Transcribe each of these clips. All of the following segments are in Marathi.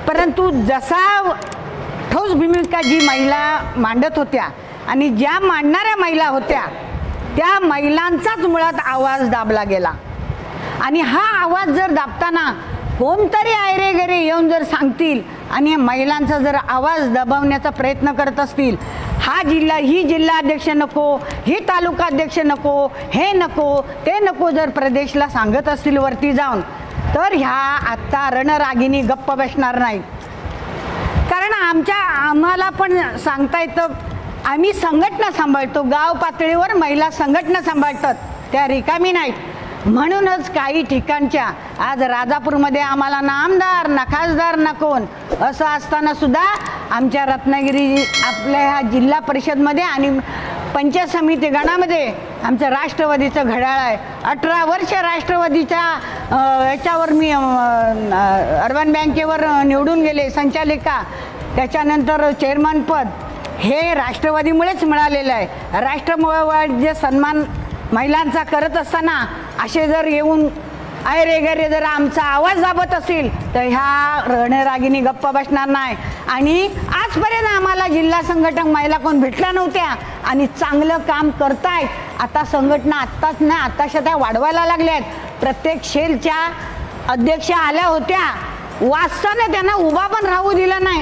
परंतु जसा ठोस भूमिका जी महिला मांडत होत्या आणि ज्या मांडणाऱ्या महिला होत्या त्या महिलांचाच मुळात आवाज दाबला गेला। आणि हा आवाज जर दाबताना कोणतरी आयरेगरे येऊन जर सांगतील आणि महिलांचा जर आवाज दबावण्याचा प्रयत्न करत असतील, ही जिल्हाध्यक्ष नको, ही तालुका अध्यक्ष नको, हे नको ते नको जर प्रदेशला सांगत असतील वरती जाऊन, तर ह्या आत्ता रणरागिणी गप्प बसणार नाहीत। कारण आम्हाला पण सांगता येतं, आम्ही संघटना सांभाळतो, गाव पातळीवर महिला संघटना सांभाळतात, त्या रिकामी नाहीत। म्हणूनच काही ठिकाणच्या आज राजापूरमध्ये आम्हाला ना आमदार ना खासदार ना कोण असं असताना सुद्धा आमच्या रत्नागिरी आपल्या ह्या जिल्हा परिषदमध्ये आणि पंचायत समिती गणामध्ये आमचं राष्ट्रवादीचं घड्याळ आहे। 18 वर्ष राष्ट्रवादीच्या याच्यावर मी अर्बन बँकेवर निवडून गेले संचालिका, त्याच्यानंतर चेअरमनपद हे राष्ट्रवादीमुळेच मिळालेलं आहे। राष्ट्रवादी जे सन्मान महिलांचा करत असताना असे जर येऊन आयरेगरे जर आमचा आवाज दाबत असेल तर ह्या रणरागिणी गप्पा बसणार नाही। आणि आजपर्यंत आम्हाला जिल्हा संघटक महिला कोण भेटल्या नव्हत्या आणि चांगलं काम करतायत। आता संघटना आत्ताच नाही, आत्ताशा त्या वाढवायला लागल्यात। प्रत्येक शेलच्या अध्यक्षा आल्या होत्या, वाचताना त्यांना उभा पण राहू दिला नाही।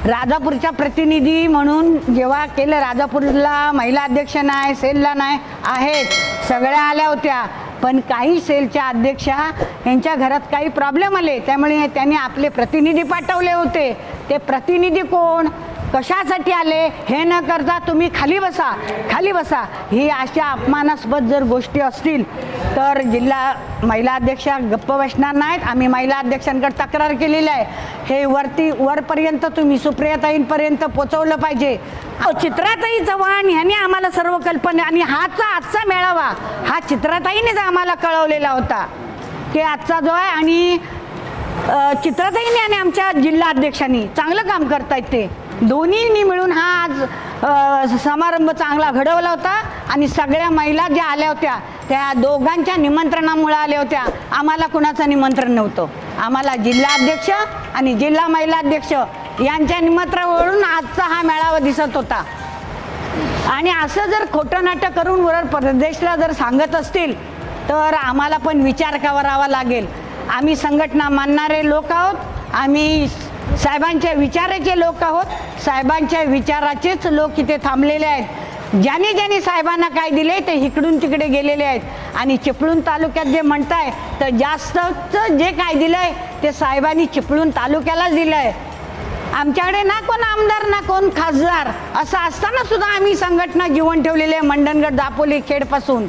राजापूरच्या प्रतिनिधी म्हणून जेव्हा केलं, राजापूरला महिला अध्यक्ष नाही, सेलला नाही, आहेत सगळ्या आल्या होत्या, पण काही सेलच्या अध्यक्षा यांच्या घरात काही प्रॉब्लेम आले, त्यामुळे त्यांनी आपले प्रतिनिधी पाठवले होते। ते प्रतिनिधी कोण, कशासाठी आले हे न करता तुम्ही खाली बसा खाली बसा, ही अशा अपमानास्पद जर गोष्टी असतील तर जिल्हा महिला अध्यक्षा गप्प बसणार नाहीत। आम्ही महिला अध्यक्षांकडे तक्रार केलेली आहे, हे वरपर्यंत तुम्ही सुप्रियाताईंपर्यंत पोचवलं पाहिजे। चित्राताई चव्हाण यांनी आम्हाला सर्व कल्पना आणि आजचा मेळावा हा चित्राताईनेच आम्हाला कळवलेला होता की आजचा जो आहे, आणि चित्राताईंनी आणि आमच्या जिल्हा अध्यक्षांनी चांगलं काम करतायत, ते दोन्हींनी मिळून हा आज समारंभ चांगला घडवला होता। आणि सगळ्या महिला ज्या आल्या होत्या त्या दोघांच्या निमंत्रणामुळे आल्या होत्या, आम्हाला कुणाचं निमंत्रण नव्हतं। आम्हाला जिल्हा अध्यक्ष आणि जिल्हा महिला अध्यक्ष यांच्या निमंत्रणावरून आजचा हा मेळावा दिसत होता। आणि असं जर खोटं नाटक करून वर प्रदेशला जर सांगत असतील तर आम्हाला पण विचार करावा लागेल। आम्ही संघटना मानणारे लोक आहोत, आम्ही साहेबांच्या विचाराचे लोक आहोत, साहेबांच्या विचाराचेच लोक इथे थांबलेले आहेत। ज्याने ज्याने साहेबांना काय दिले ते इकडून तिकडे गेलेले आहेत। आणि चिपळूण तालुक्यात जे म्हणताय तर जास्तच जे काय दिलंय ते साहेबांनी चिपळूण तालुक्यालाच दिलंय। आमच्याकडे ना कोण आमदार ना कोण खासदार असं असताना सुद्धा आम्ही संघटना जीवन ठेवलेली आहे, मंडणगड दापोली खेडपासून।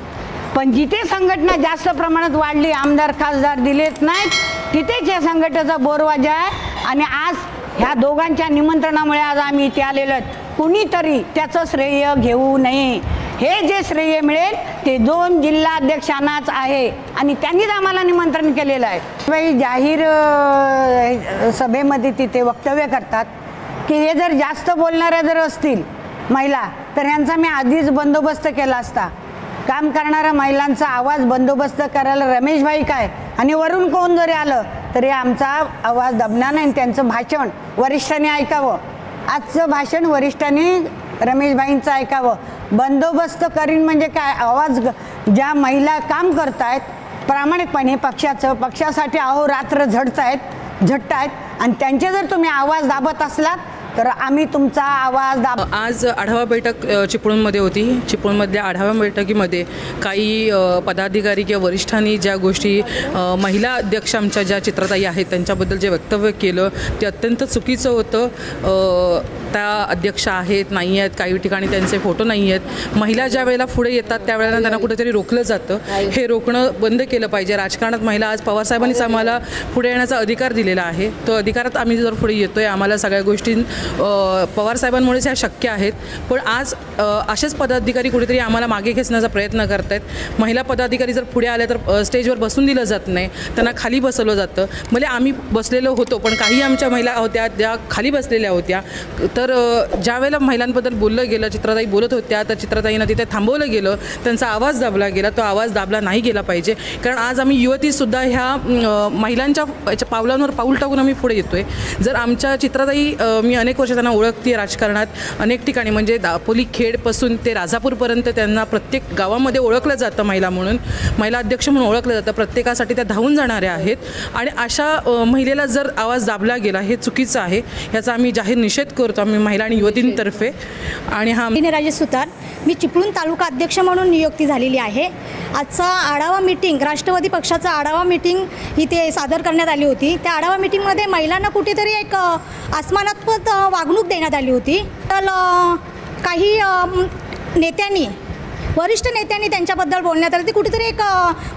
पण जिथे संघटना जास्त प्रमाणात वाढली, आमदार खासदार दिलेत नाहीत, तिथेच या संघटनेचा बोरवाजा आहे। आणि आज ह्या दोघांच्या निमंत्रणामुळे आज आम्ही इथे आलेलो आहोत। कुणीतरी त्याचं श्रेय घेऊ नये, हे जे श्रेय मिळेल ते 2 जिल्हा अध्यक्षांनाच आहे आणि त्यांनीच आम्हाला निमंत्रण केलेलं आहे। जाहीर सभेमध्ये तिथे वक्तव्य करतात की हे जर जास्त बोलणाऱ्या जर असतील महिला तर ह्यांचा मी आधीच बंदोबस्त केला असता। काम करणाऱ्या महिलांचा आवाज बंदोबस्त करायला रमेशभाई काय आणि वरून कोण जरी आलं तरी आमचा आवाज दबणार नाही। त्यांचं भाषण वरिष्ठांनी ऐकावं, आजचं भाषण वरिष्ठांनी रमेशभाईंचं ऐकावं। बंदोबस्त करीन म्हणजे काय, आवाज ज्या महिला काम करतायत प्रामाणिकपणे पक्षासाठी अहोरात्र झटतायत आणि त्यांचे जर तुम्ही आवाज दाबत असलात तर आम्ही तुमचा आवाज दाब। आज आढावा बैठक चिपळूणमध्ये होती। चिपळूणमधल्या आढावा बैठकीमध्ये काही पदाधिकारी किंवा वरिष्ठांनी ज्या गोष्टी महिला अध्यक्ष आमच्या ज्या चित्रताई आहेत त्यांच्याबद्दल जे वक्तव्य केलं ते अत्यंत चुकीचं होतं। त्या अध्यक्ष आहेत नाही आहेत, काही ठिकाणी त्यांचे फोटो नाही आहेत। महिला ज्या वेळेला पुढे येतात त्यावेळेला त्यांना कुठेतरी रोखलं जातं, हे रोखणं बंद केलं पाहिजे। राजकारणात महिला आज पवारसाहेबांनीच आम्हाला पुढे येण्याचा अधिकार दिलेला आहे, तो अधिकारात आम्ही जर पुढे येतोय, आम्हाला सगळ्या गोष्टी पवारसाहेबांमुळेच ह्या शक्य आहेत. पण आज असेच पदाधिकारी कुठेतरी आम्हाला मागे खेचण्याचा प्रयत्न करत आहेत. महिला पदाधिकारी जर पुढे आले तर स्टेजवर बसून दिलं जात नाही, त्यांना खाली बसवलं जातं. म्हणजे आम्ही बसलेलो होतो, पण काही आमच्या महिला होत्या ज्या खाली बसलेल्या होत्या. तर ज्या वेळेला महिलांबद्दल बोललं गेलं, चित्राताई बोलत होत्या, तर चित्राताईंना तिथे थांबवलं गेलं, त्यांचा आवाज दाबला गेला. तो आवाज दाबला नाही गेला पाहिजे, कारण आज आम्ही युवतीसुद्धा ह्या महिलांच्या पावलांवर पाऊल टाकून आम्ही पुढे येतोय. जर आमच्या चित्राताई, मी अनेक वर्ष त्यांना ओळखते राजकारणात, अनेक ठिकाणी म्हणजे दापोली खेडपासून ते राजापूरपर्यंत त्यांना प्रत्येक गावामध्ये ओळखलं जातं महिला म्हणून, महिला अध्यक्ष म्हणून ओळखलं जातं. प्रत्येकासाठी त्या धावून जाणाऱ्या आहेत. आणि अशा महिलेला जर आवाज दाबला गेला हे चुकीचं आहे. ह्याचा आम्ही जाहीर निषेध करतो आम्ही महिला आणि युवतींतर्फे. आणि हा राजेश सुतार, मी चिपळूण तालुका अध्यक्ष म्हणून नियुक्ती झालेली आहे. आजचा आढावा मीटिंग, राष्ट्रवादी पक्षाचा आढावा मीटिंग इथे सादर करण्यात आली होती. त्या आढावा मीटिंगमध्ये महिलांना कुठेतरी एक आसमानात्मक वागणूक देण्यात आली होती. तर काही नेत्यांनी, वरिष्ठ नेत्यांनी त्यांच्याबद्दल बोलण्यात आलं. ती कुठेतरी एक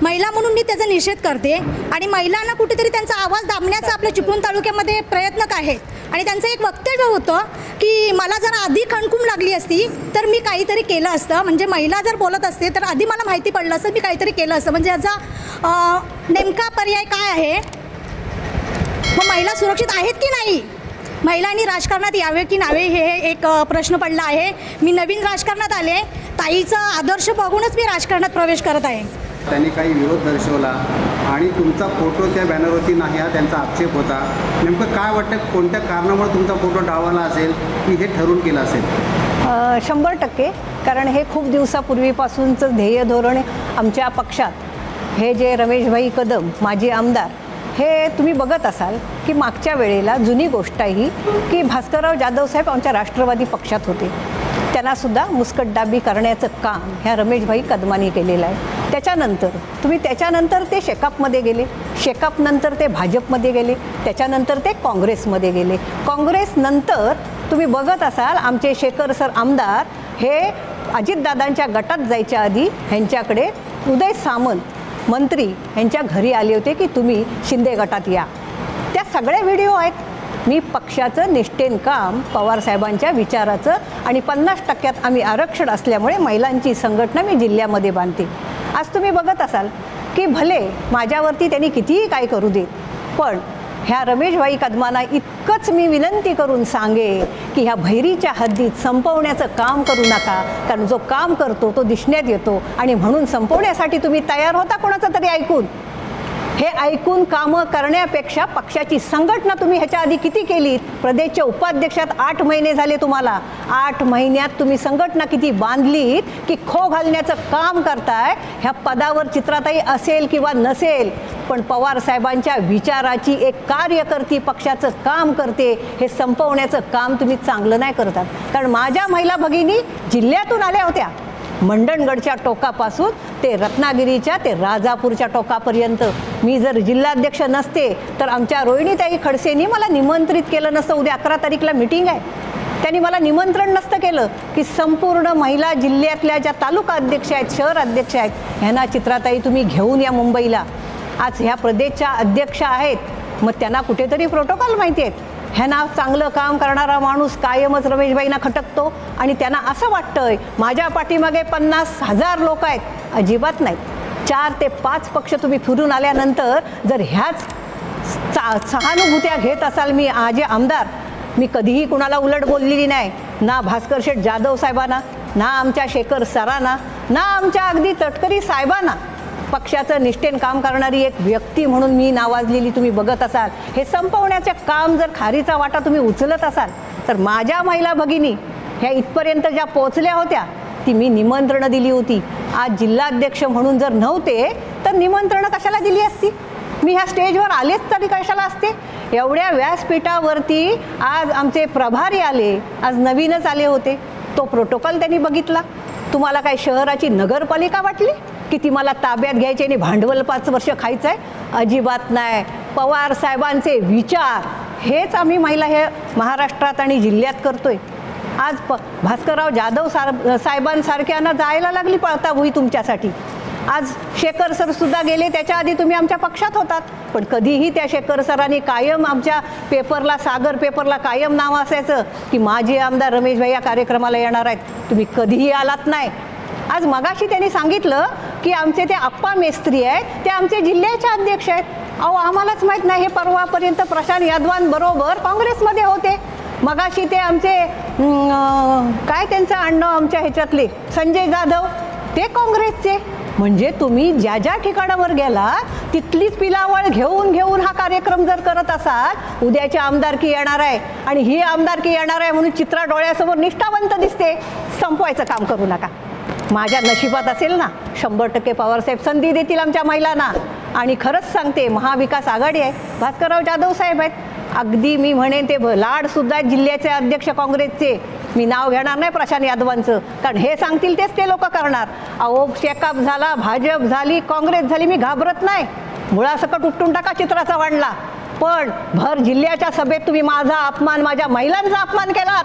महिला म्हणून मी त्याचा निषेध करते. आणि महिलांना कुठेतरी त्यांचा आवाज दाबण्याचा आपल्या चिपळूण तालुक्यामध्ये प्रयत्न आहेत. आणि त्यांचं एक वक्तव्य होतं की मला जर आधी खणकूम लागली असती तर मी काहीतरी केलं असतं. म्हणजे महिला जर बोलत असते तर आधी मला माहिती पडलं असतं, मी काहीतरी केलं असतं. म्हणजे याचा नेमका पर्याय काय आहे? मग महिला सुरक्षित आहेत की नाही? महिलांनी राजकारणात यावे की नावे हे एक प्रश्न पडला आहे. मी नवीन राजकारणात आले, ताईचा आदर्श बघूनच मी राजकारणात प्रवेश करत आहे. त्यांनी काही विरोध दर्शवला आणि तुमचा फोटो त्या बॅनरवरती नाही हा त्यांचा आक्षेप होता. नेमकं काय वाटतं, कोणत्या कारणामुळे तुमचा फोटो डावला असेल की हे ठरवून केलं असेल? 100%, कारण हे खूप दिवसापूर्वीपासूनचं ध्येय धोरण आमच्या पक्षात. हे जे रमेशभाई कदम माजी आमदार, हे तुम्ही बघत असाल की मागच्या वेळेला जुनी गोष्ट आहे की भास्करराव जाधव साहेब आमच्या राष्ट्रवादी पक्षात होते. त्यांनासुद्धा मुस्कटदाबी करण्याचं काम ह्या रमेशभाई कदमांनी केलेलं आहे. त्याच्यानंतर ते शेकापमध्ये गेले, शेकापनंतर ते भाजपमध्ये गेले, त्याच्यानंतर ते काँग्रेसमध्ये गेले. काँग्रेसनंतर तुम्ही बघत असाल आमचे शेखर सर आमदार हे अजितदादांच्या गटात जायच्या आधी ह्यांच्याकडे उदय सामंत मंत्री ह्यांच्या घरी आले होते की तुम्ही शिंदे गटात या. त्या सगळ्या व्हिडिओ आहेत. मी पक्षाचं निष्ठेन काम, पवारसाहेबांच्या विचाराचं, आणि 50% आम्ही आरक्षण असल्यामुळे महिलांची संघटना मी जिल्ह्यामध्ये बांधते. आज तुम्ही बघत असाल की भले माझ्यावरती त्यांनी कितीही काय करू देत, पण ह्या रमेशभाई कदमांना इतकंच मी विनंती करून सांगे की ह्या भैरीच्या हद्दीत संपवण्याचं काम करू नका. कारण जो काम करतो तो दिसण्यात येतो, आणि म्हणून संपवण्यासाठी तुम्ही तयार होता कोणाचं तरी ऐकून. हे ऐकून कामं करण्यापेक्षा पक्षाची संघटना तुम्ही ह्याच्या आधी किती केलीत? प्रदेशच्या उपाध्यक्षात 8 महिने झाले तुम्हाला. 8 महिन्यात तुम्ही संघटना किती बांधलीत की खो घालण्याचं काम करताय. ह्या पदावर चित्राताई असेल किंवा नसेल, पण पवारसाहेबांच्या विचाराची एक कार्यकर्ती पक्षाचं काम करते. हे संपवण्याचं काम तुम्ही चांगलं नाही करतात. कारण माझ्या महिला भगिनी जिल्ह्यातून आल्या होत्या, मंडणगडच्या टोकापासून ते रत्नागिरीच्या ते राजापूरच्या टोकापर्यंत. मी जर जिल्हाध्यक्ष नसते तर आमच्या रोहिणीताई खडसेंनी मला निमंत्रित केलं नसतं. उद्या 11 तारीखला मीटिंग आहे, त्यांनी मला निमंत्रण नसतं केलं की संपूर्ण महिला जिल्ह्यातल्या ज्या तालुका अध्यक्ष आहेत, शहर अध्यक्ष आहेत, ह्यांना चित्राताई तुम्ही घेऊन या मुंबईला. आज ह्या प्रदेशच्या अध्यक्ष आहेत, मग त्यांना कुठेतरी प्रोटोकॉल माहिती आहेत. ह्यांना चांगलं काम करणारा माणूस कायमच रमेशबाईंना खटकतो, आणि त्यांना असं वाटतंय माझ्या पाठीमागे 50,000 लोक आहेत. अजिबात नाही. 4 ते 5 पक्ष तुम्ही फिरून आल्यानंतर जर ह्याच सहानुभूत्या घेत असाल, मी आज आमदार, मी कधीही कुणाला उलट बोललेली नाही. ना भास्कर शेठ जाधव साहेबांना, ना आमच्या शेखर सरांना, ना आमच्या अगदी तटकरी साहेबांना. पक्षाचं निष्ठेन काम करणारी एक व्यक्ती म्हणून मी नावाजलेली तुम्ही बघत असाल. हे संपवण्याचे काम जर खारीचा वाटा तुम्ही उचलत असाल तर माझ्या महिला भगिनी ह्या इथपर्यंत ज्या पोहोचल्या होत्या ती मी निमंत्रणं दिली होती. आज जिल्हाध्यक्ष म्हणून जर नव्हते तर निमंत्रणं कशाला दिली असती? मी ह्या स्टेजवर आलेच तरी कशाला असते? एवढ्या व्यासपीठावरती आज आमचे प्रभारी आले, आज नवीनच आले होते. तो प्रोटोकॉल त्यांनी बघितला. तुम्हाला काय शहराची नगरपालिका वाटली की ती मला ताब्यात घ्यायची आणि भांडवल 5 वर्ष खायचं आहे? अजिबात नाही. पवार साहेबांचे विचार हेच आम्ही महिला हे महाराष्ट्रात आणि जिल्ह्यात करतोय. आज भास्करराव जाधव साहेबांसारख्यांना जायला लागली पळता भुई तुमच्यासाठी. आज शेखर सर सुद्धा गेले, त्याच्या आधी तुम्ही आमच्या पक्षात होतात, पण कधीही त्या शेखर सरांनी कायम आमच्या पेपरला, सागर पेपरला कायम नाव असायचं की माजी आमदार रमेश भाई या कार्यक्रमाला येणार आहेत. तुम्ही कधीही आलात नाही. आज मगाशी त्यांनी सांगितलं की आमचे ते आप्पा मेस्त्री आहेत, ते आमचे जिल्ह्याचे अध्यक्ष आहेत. अहो, आम्हालाच माहीत नाही. हे परवापर्यंत प्रशांत यादवांबरोबर काँग्रेसमध्ये होते. मगाशी ते आमचे काय त्यांचं आडनाव आमच्या ह्याच्यातले संजय जाधव, ते काँग्रेसचे. म्हणजे तुम्ही ज्या ज्या ठिकाणावर गेला तिथलीच पिलावळ घेऊन घेऊन हा कार्यक्रम जर करत असाल, उद्याची आमदारकी येणार आहे आणि ही आमदारकी येणार आहे म्हणून चित्रा डोळ्यासमोर निष्ठावंत दिसते, संपवायचं काम करू नका. माझ्या नशिबात असेल ना, 100% पवारसाहेब संधी देतील आमच्या महिलांना. आणि खरंच सांगते, महाविकास आघाडी आहे, भास्करराव जाधव साहेब आहेत. अगदी मी म्हणेन ते लाडसुद्धा आहेत जिल्ह्याचे अध्यक्ष काँग्रेसचे. मी नाव घेणार नाही प्रशांत यादवांचं, कारण हे सांगतील तेच ते लोक करणार. अहो, शेकाप झाला, भाजप झाली, काँग्रेस झाली, मी घाबरत नाही. मुळासकट उपटून टाका चित्रा चव्हाणला. पण भर जिल्ह्याच्या सभेत तुम्ही माझा अपमान, माझ्या महिलांचा अपमान केलात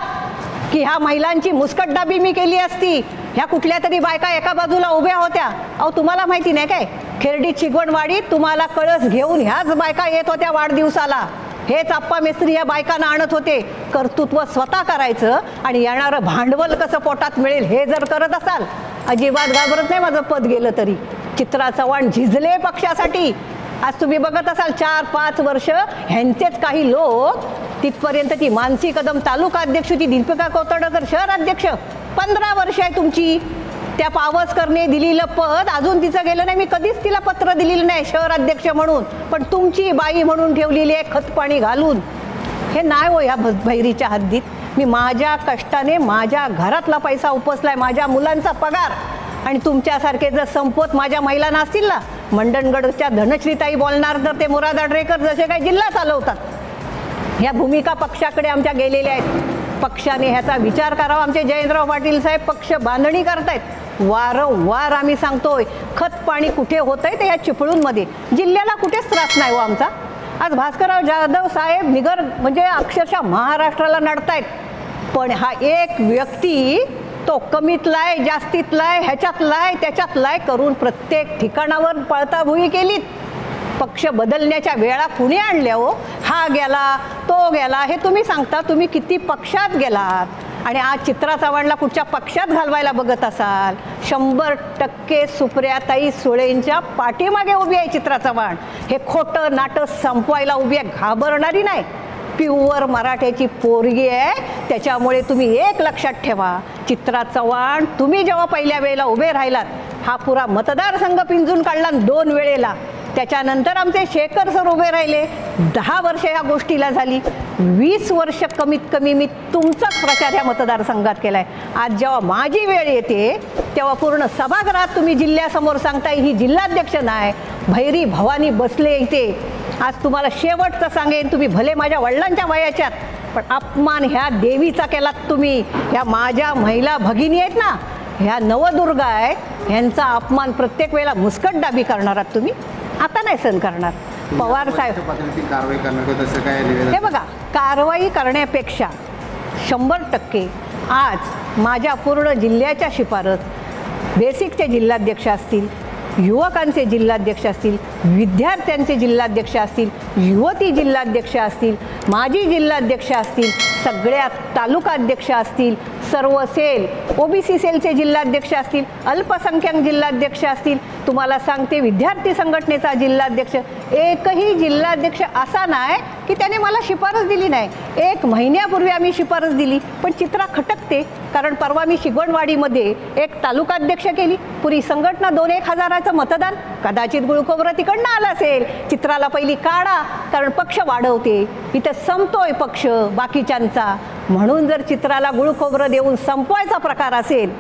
की ह्या महिलांची मुस्कटदाबी मी केली असती. ह्या कुठल्या तरी बायका एका बाजूला उभ्या होत्या. अहो, तुम्हाला माहिती नाही काय, खेरडी चिगवणवाडीत तुम्हाला कळस घेऊन ह्याच बायका येत होत्या वाढदिवसाला. हेच आप्पा मेस्त्री या बायकांना आणत होते. कर्तृत्व स्वतः करायचं आणि येणारं भांडवल कसं पोटात मिळेल हे जर करत असाल, अजिबात घाबरत नाही माझं पद गेलं तरी. चित्रा चव्हाण झिजले पक्षासाठी. आज तुम्ही बघत असाल 4-5 वर्ष ह्यांचेच काही लोक, तिथपर्यंत ती मानसी कदम तालुका अध्यक्ष होती, दीपिका कोतडकर शहर अध्यक्ष. 15 वर्ष आहे तुमची. त्या पावसकरने दिलेलं पद अजून तिचं गेलं नाही. मी कधीच तिला पत्र दिलेलं नाही शहर अध्यक्ष म्हणून, पण तुमची बाई म्हणून ठेवलेली आहे खतपाणी घालून. हे नाही हो ह्या भैरीच्या हद्दीत. मी माझ्या कष्टाने माझ्या घरातला पैसा उपसलाय, माझ्या मुलांचा पगार. आणि तुमच्यासारखे जर संपत माझ्या महिलांना असतील ना, मंडणगडच्या धनश्रीताई बोलणार तर ते मुराद आडरेकर जसे काही जिल्हा चालवतात, ह्या भूमिका पक्षाकडे आमच्या गेलेल्या आहेत. पक्षाने ह्याचा विचार करावा. आमचे जयंतराव पाटील साहेब पक्ष बांधणी करतायत. वारंवार आम्ही सांगतोय, खत पाणी कुठे होतंय ते या चिपळूणमध्ये. जिल्ह्याला कुठेच त्रास नाही हो आमचा. आज भास्करराव जाधव साहेब निगर म्हणजे अक्षरशः महाराष्ट्राला नडतायत. पण हा एक व्यक्ती तो कमीतलाय, जास्तीतलाय, ह्याच्यातलाय, त्याच्यातलाय करून प्रत्येक ठिकाणावर पळताभुई केलीत. पक्ष बदलण्याच्या वेळा कुणी आणल्या हो? हा गेला, तो गेला, हे तुम्ही सांगता. तुम्ही किती पक्षात गेलात आणि आज चित्रा चव्हाणला कुठच्या पक्षात घालवायला बघत असाल. 100% सुप्रियाताई सुळेंच्या पाठीमागे उभी आहे चित्रा चव्हाण. हे खोटं नाटक संपवायला उभी आहे, घाबरणारी नाही. प्युअर मराठ्याची पोरगी आहे. त्याच्यामुळे तुम्ही एक लक्षात ठेवा, चित्रा चव्हाण तुम्ही जेव्हा पहिल्या वेळेला उभे राहिलात, हा पुरा मतदारसंघ पिंजून काढला 2 वेळेला. त्याच्यानंतर आमचे शेखर सर उभे राहिले. 10 वर्ष ह्या गोष्टीला झाली. 20 वर्ष कमीत कमी मी तुमचाच प्रचार ह्या मतदारसंघात केलाय. आज जेव्हा माझी वेळ येते तेव्हा पूर्ण सभागृहात तुम्ही जिल्ह्यासमोर सांगताय ही जिल्हाध्यक्ष नाही, भैरी भवानी बसले इथे. आज तुम्हाला शेवटचं सांगेन, तुम्ही भले माझ्या वडिलांच्या वयाच्यात, पण अपमान ह्या देवीचा केलात तुम्ही. ह्या माझ्या महिला भगिनी आहेत ना, ह्या नवदुर्गा आहेत, ह्यांचा अपमान प्रत्येक वेळेला मुस्कटदाबी करणार आहात तुम्ही. आता नाही सहन करणार. पवार साहेब कारवाई करणार तसं काय निवेदन? हे बघा, कारवाई करण्यापेक्षा 100% आज माझ्या पूर्ण जिल्ह्याच्या शिफारस, बेसिकचे जिल्हाध्यक्ष असतील, युवकांचे जिल्हाध्यक्ष असतील, विद्यार्थ्यांचे जिल्हाध्यक्ष असतील, युवती जिल्हाध्यक्ष असतील, माजी जिल्हाध्यक्ष असतील, सगळ्या तालुका अध्यक्ष असतील, सर्व सेल, ओबीसी सेलचे जिल्हाध्यक्ष असतील, अल्पसंख्याक जिल्हाध्यक्ष असतील, तुम्हाला सांगते विद्यार्थी संघटनेचा जिल्हाध्यक्ष, एकही जिल्हाध्यक्ष असा नाही की त्याने मला शिफारस दिली नाही. 1 महिन्यापूर्वी आम्ही शिफारस दिली, पण चित्रा खटकते. कारण परवा मी शिगवणवाडीमध्ये एक तालुकाध्यक्ष केली, पुरी संघटना 2-1 हजाराचं मतदान. कदाचित गुळखोबरं तिकडनं आलं असेल. चित्राला पहिली काढा, कारण पक्ष वाढवते. इथं संपतोय पक्ष बाकीच्यांचा. म्हणून जर चित्राला गुळखोबरं देऊन संपवायचा प्रकार असेल,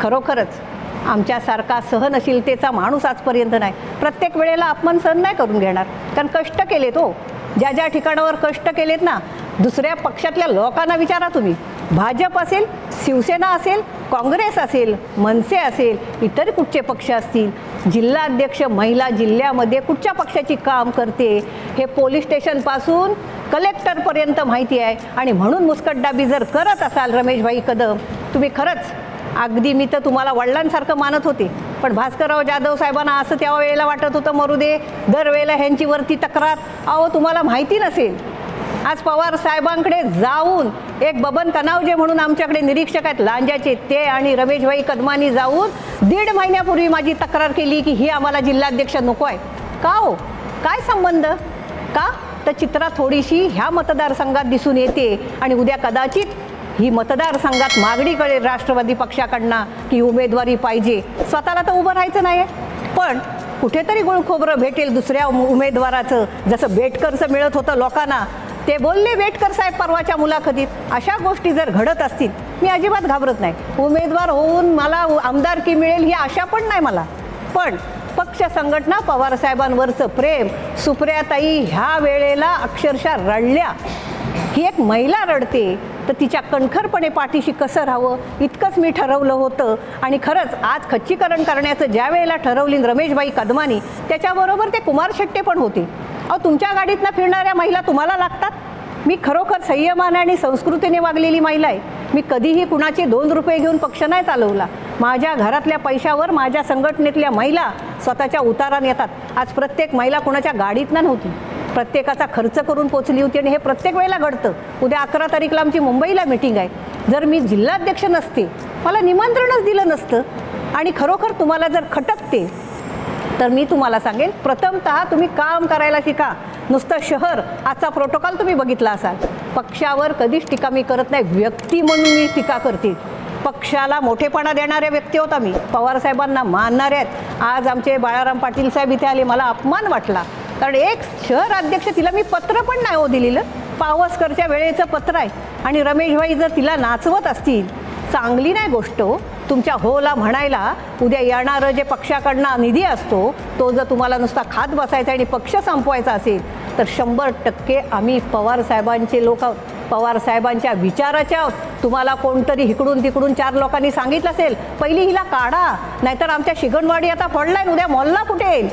खरोखरच आमच्यासारखा सहनशीलतेचा माणूस आजपर्यंत नाही. प्रत्येक वेळेला अपमान सहन नाही करून घेणार, कारण कष्ट केलेत हो. ज्या ज्या ठिकाणावर कष्ट केलेत ना, दुसऱ्या पक्षातल्या लोकांना विचारा तुम्ही. भाजप असेल, शिवसेना असेल, काँग्रेस असेल, मनसे असेल, इतर कुठचे पक्ष असतील, जिल्हाध्यक्ष महिला जिल्ह्यामध्ये कुठच्या पक्षाची काम करते हे पोलीस स्टेशनपासून कलेक्टरपर्यंत माहिती आहे. आणि म्हणून मुस्कटदाबी जर करत असाल रमेशभाई कदम, तुम्ही खरंच अगदी, मी तर तुम्हाला वडिलांसारखं मानत होते, पण भास्करराव जाधव साहेबांना असं त्या वेळेला वाटत होतं मरू दे, दरवेळेला ह्यांची वरती तक्रार. अहो तुम्हाला माहिती नसेल, आज पवार साहेबांकडे जाऊन एक बबन कनावजे म्हणून आमच्याकडे निरीक्षक आहेत लांजाचे, ते आणि रमेशभाई कदमानी जाऊन 1.5 महिन्यापूर्वी माझी तक्रार केली की ही आम्हाला जिल्हाध्यक्ष नको आहे. का हो, काय संबंध? का तर चित्रा थोडीशी ह्या मतदारसंघात दिसून येते आणि उद्या कदाचित ही मतदारसंघात मागणी कळेल राष्ट्रवादी पक्षाकडनं की उमेदवारी पाहिजे. स्वतःला तर उभं राहायचं नाही आहे, पण कुठेतरी गुळखोबरं भेटेल दुसऱ्या उमेदवाराचं, जसं बेटकरचं मिळत होतं लोकांना. ते बोलले बेटकर साहेब परवाच्या मुलाखतीत. अशा गोष्टी जर घडत असतील, मी अजिबात घाबरत नाही. उमेदवार होऊन मला आमदारकी मिळेल ही आशा पण नाही मला, पण पक्ष संघटना पवारसाहेबांवरचं प्रेम. सुप्रियाताई ह्या वेळेला अक्षरशः रडल्या. ही एक महिला रडते तर तिच्या कणखरपणे पाठीशी कसं राहावं इतकंच मी ठरवलं होतं. आणि खरंच आज खच्चीकरण करण्याचं ज्या वेळेला ठरवली रमेशभाई कदमानी, त्याच्याबरोबर ते कुमार शेट्टे पण होते. अहो तुमच्या गाडीतनं फिरणाऱ्या महिला तुम्हाला लागतात? मी खरोखर संयमाने आणि संस्कृतीने वागलेली महिला आहे. मी कधीही कुणाचे 2 रुपये घेऊन पक्ष नाही चालवला. माझ्या घरातल्या पैशावर माझ्या संघटनेतल्या महिला स्वतःच्या उताराने येतात. आज प्रत्येक महिला कुणाच्या गाडीतनं नव्हती, प्रत्येकाचा खर्च करून पोचली होती आणि हे प्रत्येक वेळेला घडतं. उद्या 11 तारीखला आमची मुंबईला मीटिंग आहे. जर मी जिल्हाध्यक्ष नसते, मला निमंत्रणच दिलं नसतं आणि खरोखर तुम्हाला जर खटकते तर मी तुम्हाला सांगेन, प्रथमतः तुम्ही काम करायला शिका. नुसतं शहर, आजचा प्रोटोकॉल तुम्ही बघितला असाल. पक्षावर कधीच टीका मी करत नाही, व्यक्ती म्हणून मी टीका करते. पक्षाला मोठेपणा देणाऱ्या व्यक्ती होता मी, पवारसाहेबांना मानणाऱ्या आहेत. आज आमचे बाळाराम पाटील साहेब इथे आले, मला अपमान वाटला, कारण एक शहर अध्यक्ष, तिला मी पत्र पण नाही हो दिलेलं. पावसकरच्या वेळेचं पत्र आहे आणि रमेशभाई जर तिला नाचवत असतील, चांगली नाही गोष्ट हो. तुमच्या होला म्हणायला उद्या येणारं जे पक्षाकडनं निधी असतो तो जर तुम्हाला नुसता खात बसायचा आणि पक्ष संपवायचा असेल तर 100% आम्ही पवारसाहेबांचे लोक आहोत, पवारसाहेबांच्या विचाराच्या आहोत. तुम्हाला कोणतरी इकडून तिकडून 4 लोकांनी सांगितलं असेल पहिली हिला काढा, नाहीतर आमच्या शिगणवाडी आता फोडलाय, उद्या मॉलला कुठे येईल.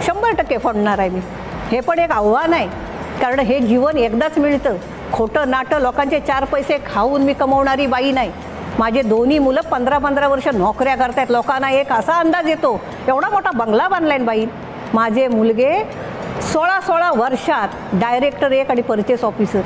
100% फोडणार आहे मी. हे पण एक आव्हान आहे, कारण हे जीवन एकदाच मिळतं. खोटं नाटं लोकांचे 4 पैसे खाऊन मी कमवणारी बाई नाही. माझे दोन्ही मुलं 15-15 वर्ष नोकऱ्या करतायत. लोकांना एक असा अंदाज येतो, एवढा मोठा बंगला बांधलाय बाई. माझे मुलगे 16 वर्षात डायरेक्टर 1 आणि परचेस ऑफिसर,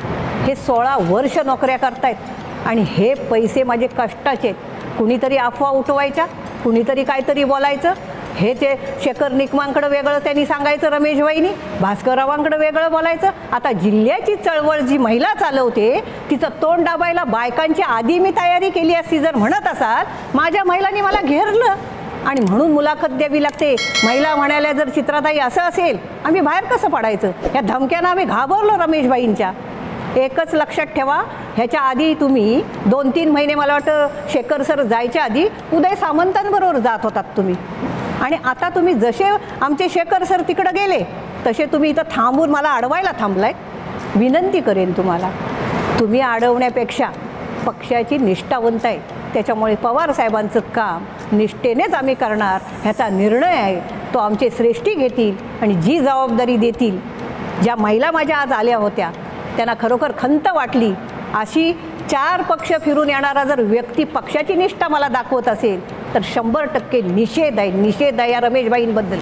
हे 16 वर्ष नोकऱ्या करतायत आणि हे पैसे माझे कष्टाचे. कुणीतरी अफवा उठवायच्या, कुणीतरी काहीतरी बोलायचं. हे ते शेखर निकमांकडं वेगळं त्यांनी सांगायचं, रमेशभाईनी भास्कररावांकडं वेगळं बोलायचं. आता जिल्ह्याची चळवळ जी महिला चालवते तिचं तोंड दाबायला बायकांची आधी मी तयारी केली असती जर म्हणत असाल, माझ्या महिलांनी मला घेरलं आणि म्हणून मुलाखत द्यावी लागते. महिला म्हणाल्या जर चित्राताई असं असेल, आम्ही बाहेर कसं पडायचं? या धमक्यानं आम्ही घाबरलो रमेशभाईंच्या. एकच लक्षात ठेवा, ह्याच्या आधी तुम्ही 2-3 महिने, मला वाटतं शेखर सर जायच्या आधी उदय सामंतांबरोबर जात होतात तुम्ही, आणि आता तुम्ही जसे आमचे शेखर सर तिकडं गेले तसे तुम्ही इथं थांबून मला अडवायला थांबलाय. विनंती करेन तुम्हाला, तुम्ही अडवण्यापेक्षा पक्षाची निष्ठावंत आहे, त्याच्यामुळे पवारसाहेबांचं काम निष्ठेनेच आम्ही करणार ह्याचा निर्णय आहे. तो आमचे श्रेष्ठी घेतील आणि जी जबाबदारी देतील. ज्या महिला माझ्या आज आल्या होत्या त्यांना खरोखर खंत वाटली. अशी 4 पक्ष फिरून येणारा जर व्यक्ती पक्षाची निष्ठा मला दाखवत असेल तर 100% निषेध आहे या रमेशभाईंबद्दल.